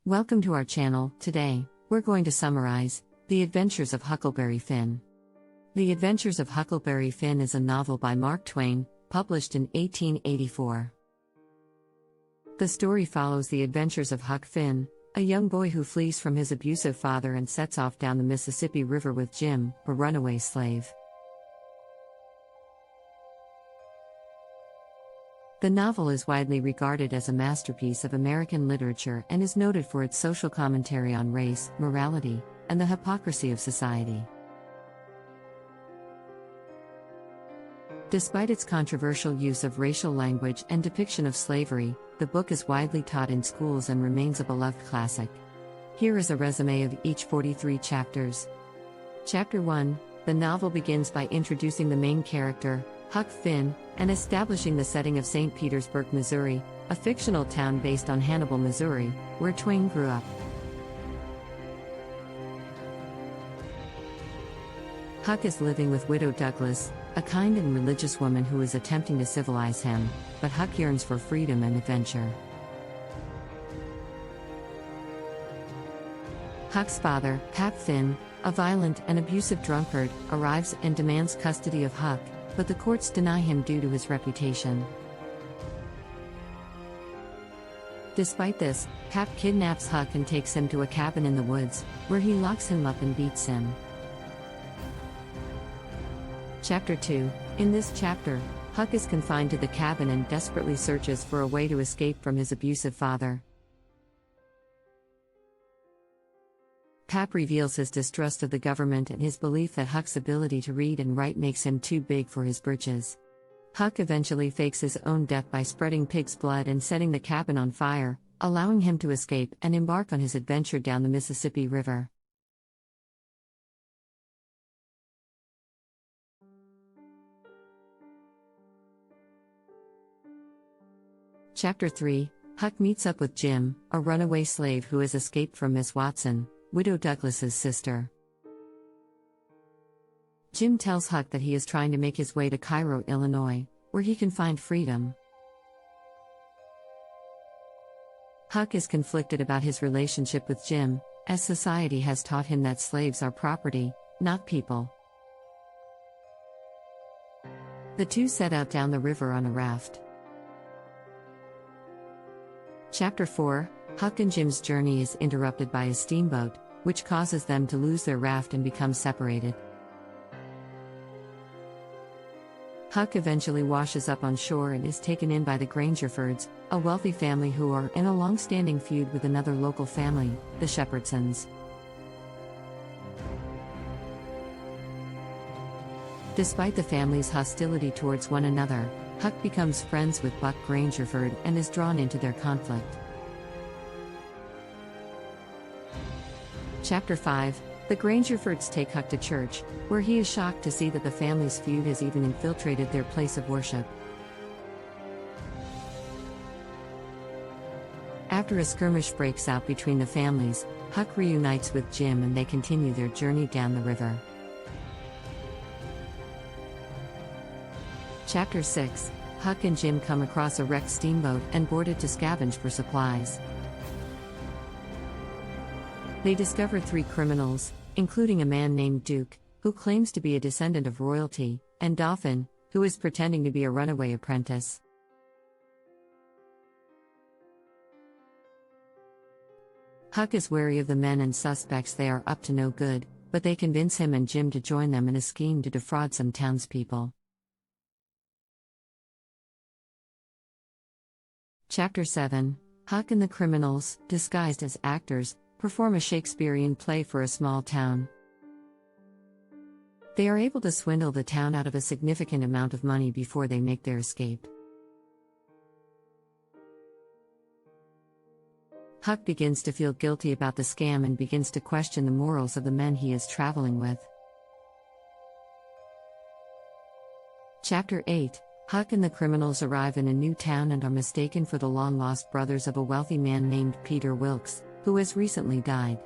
Welcome to our channel. Today, we're going to summarize The Adventures of Huckleberry Finn. The Adventures of Huckleberry Finn is a novel by Mark Twain, published in 1884. The story follows the adventures of Huck Finn, a young boy who flees from his abusive father and sets off down the Mississippi River with Jim, a runaway slave. The novel is widely regarded as a masterpiece of American literature and is noted for its social commentary on race, morality, and the hypocrisy of society. Despite its controversial use of racial language and depiction of slavery, the book is widely taught in schools and remains a beloved classic. Here is a resume of each 43 chapters. Chapter 1. The novel begins by introducing the main character, Huck Finn, and establishing the setting of St. Petersburg, Missouri, a fictional town based on Hannibal, Missouri, where Twain grew up. Huck is living with widow Douglas, a kind and religious woman who is attempting to civilize him, but Huck yearns for freedom and adventure. Huck's father, Pap Finn, a violent and abusive drunkard, arrives and demands custody of Huck, but the courts deny him due to his reputation. Despite this, Pap kidnaps Huck and takes him to a cabin in the woods, where he locks him up and beats him. Chapter 2. In this chapter, Huck is confined to the cabin and desperately searches for a way to escape from his abusive father. Pap reveals his distrust of the government and his belief that Huck's ability to read and write makes him too big for his britches. Huck eventually fakes his own death by spreading pig's blood and setting the cabin on fire, allowing him to escape and embark on his adventure down the Mississippi River. Chapter 3. Huck meets up with Jim, a runaway slave who has escaped from Miss Watson, widow Douglas's sister. Jim tells Huck that he is trying to make his way to Cairo, Illinois, where he can find freedom. Huck is conflicted about his relationship with Jim, as society has taught him that slaves are property, not people. The two set out down the river on a raft. Chapter 4. Huck and Jim's journey is interrupted by a steamboat, which causes them to lose their raft and become separated. Huck eventually washes up on shore and is taken in by the Grangerfords, a wealthy family who are in a long-standing feud with another local family, the Shepherdsons. Despite the family's hostility towards one another, Huck becomes friends with Buck Grangerford and is drawn into their conflict. Chapter 5. The Grangerfords take Huck to church, where he is shocked to see that the family's feud has even infiltrated their place of worship. After a skirmish breaks out between the families, Huck reunites with Jim and they continue their journey down the river. Chapter 6. Huck and Jim come across a wrecked steamboat and board it to scavenge for supplies. They discover 3 criminals, including a man named Duke, who claims to be a descendant of royalty, and Dauphin, who is pretending to be a runaway apprentice. Huck is wary of the men and suspects. They are up to no good, but they convince him and Jim to join them in a scheme to defraud some townspeople. Chapter 7. Huck and the criminals, disguised as actors, perform a Shakespearean play for a small town. They are able to swindle the town out of a significant amount of money before they make their escape. Huck begins to feel guilty about the scam and begins to question the morals of the men he is traveling with. Chapter 8. Huck and the criminals arrive in a new town and are mistaken for the long-lost brothers of a wealthy man named Peter Wilkes, who has recently died.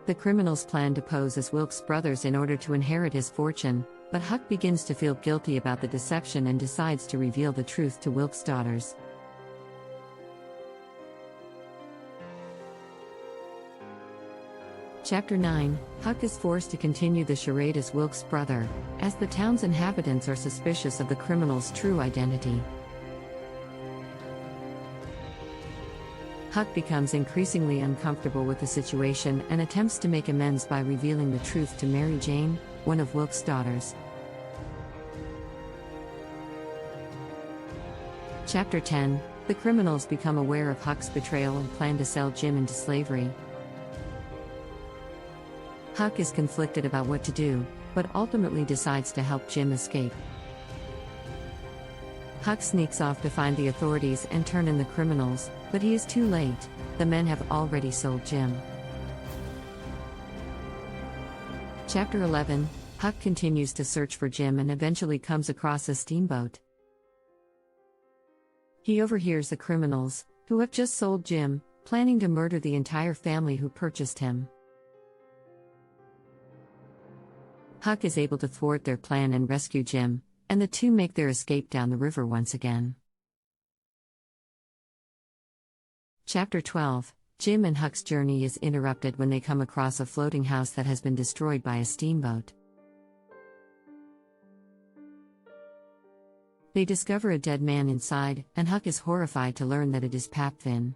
The criminals plan to pose as Wilkes' brothers in order to inherit his fortune, but Huck begins to feel guilty about the deception and decides to reveal the truth to Wilkes' daughters. Chapter 9, Huck is forced to continue the charade as Wilkes' brother, as the town's inhabitants are suspicious of the criminal's true identity. Huck becomes increasingly uncomfortable with the situation and attempts to make amends by revealing the truth to Mary Jane, one of Wilkes' daughters. Chapter 10, the criminals become aware of Huck's betrayal and plan to sell Jim into slavery. Huck is conflicted about what to do, but ultimately decides to help Jim escape. Huck sneaks off to find the authorities and turn in the criminals, but he is too late. The men have already sold Jim. Chapter 11, Huck continues to search for Jim and eventually comes across a steamboat. He overhears the criminals, who have just sold Jim, planning to murder the entire family who purchased him. Huck is able to thwart their plan and rescue Jim, and the two make their escape down the river once again. Chapter 12, Jim and Huck's journey is interrupted when they come across a floating house that has been destroyed by a steamboat. They discover a dead man inside, and Huck is horrified to learn that it is Huck Finn.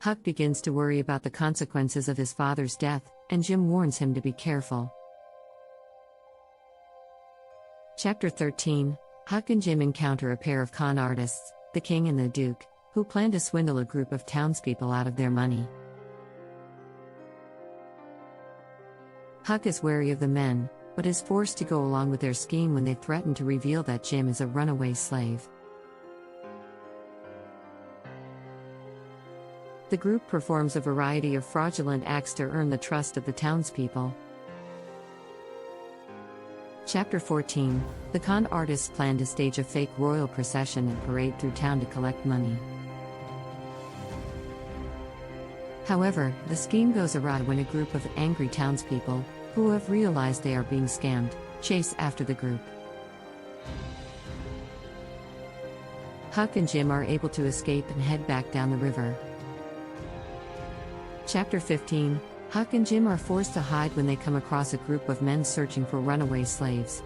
Huck begins to worry about the consequences of his father's death, and Jim warns him to be careful. Chapter 13, Huck and Jim encounter a pair of con artists, the King and the Duke, who plan to swindle a group of townspeople out of their money. Huck is wary of the men, but is forced to go along with their scheme when they threaten to reveal that Jim is a runaway slave. The group performs a variety of fraudulent acts to earn the trust of the townspeople. Chapter 14, the con artists plan to stage a fake royal procession and parade through town to collect money. However, the scheme goes awry when a group of angry townspeople, who have realized they are being scammed, chase after the group. Huck and Jim are able to escape and head back down the river. Chapter 15, Huck and Jim are forced to hide when they come across a group of men searching for runaway slaves.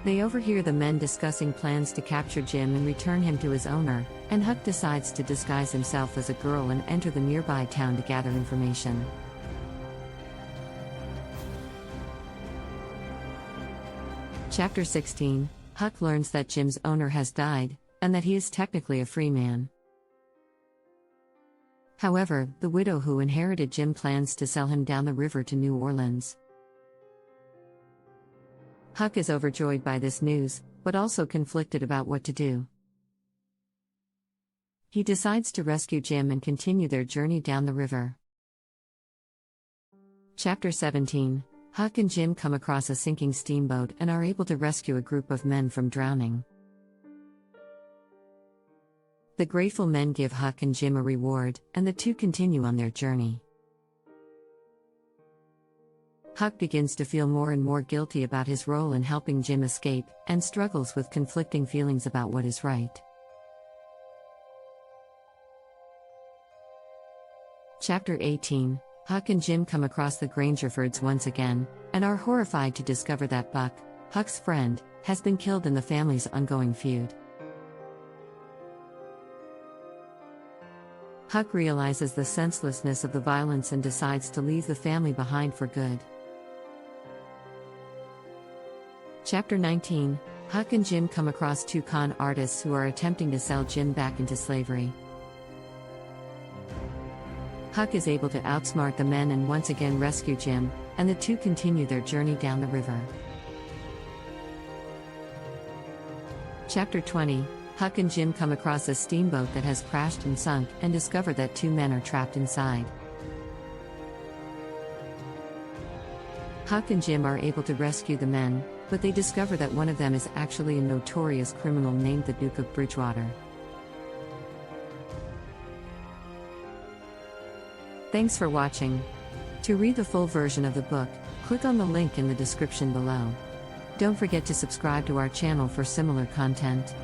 They overhear the men discussing plans to capture Jim and return him to his owner, and Huck decides to disguise himself as a girl and enter the nearby town to gather information. Chapter 16, Huck learns that Jim's owner has died, and that he is technically a free man. However, the widow who inherited Jim plans to sell him down the river to New Orleans. Huck is overjoyed by this news, but also conflicted about what to do. He decides to rescue Jim and continue their journey down the river. Chapter 17, Huck and Jim come across a sinking steamboat and are able to rescue a group of men from drowning. The grateful men give Huck and Jim a reward, and the two continue on their journey. Huck begins to feel more and more guilty about his role in helping Jim escape, and struggles with conflicting feelings about what is right. Chapter 18, Huck and Jim come across the Grangerfords once again, and are horrified to discover that Buck, Huck's friend, has been killed in the family's ongoing feud. Huck realizes the senselessness of the violence and decides to leave the family behind for good. Chapter 19, Huck and Jim come across two con artists who are attempting to sell Jim back into slavery. Huck is able to outsmart the men and once again rescue Jim, and the two continue their journey down the river. Chapter 20, Huck and Jim come across a steamboat that has crashed and sunk and discover that two men are trapped inside. Huck and Jim are able to rescue the men, but they discover that one of them is actually a notorious criminal named the Duke of Bridgewater. Thanks for watching. To read the full version of the book, click on the link in the description below. Don't forget to subscribe to our channel for similar content.